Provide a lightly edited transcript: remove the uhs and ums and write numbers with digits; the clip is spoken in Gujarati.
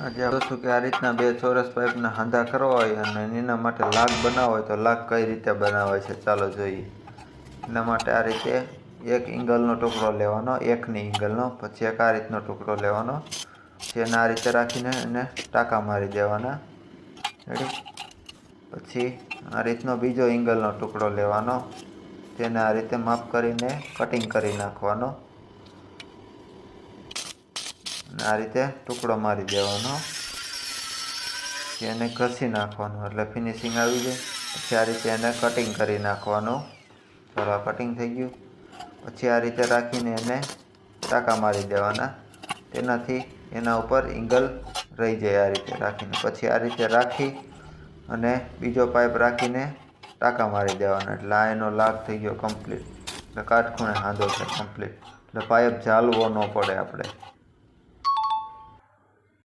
આજે જોશું કે આ રીતના બે ચોરસ પાઇપના હાંધા કરવા હોય અને એના માટે લાગ બનાવવો હોય તો લાગ કઈ રીતે બનાવાય છે ચાલો જોઈએ। એના માટે આ રીતે એક એંગલનો ટુકડો લેવાનો, એકની એંગલનો, પછી એક આ રીતનો ટુકડો લેવાનો, જેને આ રીતે રાખીને એને ટાંકા મારી દેવાના। રેડી। પછી આ રીતનો બીજો એંગલનો ટુકડો લેવાનો, તેને આ રીતે માપ કરીને કટિંગ કરી નાખવાનો અને આ રીતે ટુકડો મારી દેવાનો, એને ઘસી નાખવાનું એટલે ફિનિશિંગ આવી જાય। પછી આ રીતે એને કટિંગ કરી નાખવાનું। ચાલો આ કટિંગ થઈ ગયું। પછી આ રીતે રાખીને એને ટાંકા મારી દેવાના, તેનાથી એના ઉપર એંગલ રહી જાય। આ રીતે રાખીને પછી આ રીતે રાખી અને બીજો પાઇપ રાખીને ટાંકા મારી દેવાના, એટલે આ એનો લાગ થઈ ગયો કમ્પ્લીટ। એટલે કાટખૂણે હાંધો છે કમ્પ્લીટ, એટલે પાઇપ ઝાલવો ન પડે આપણે।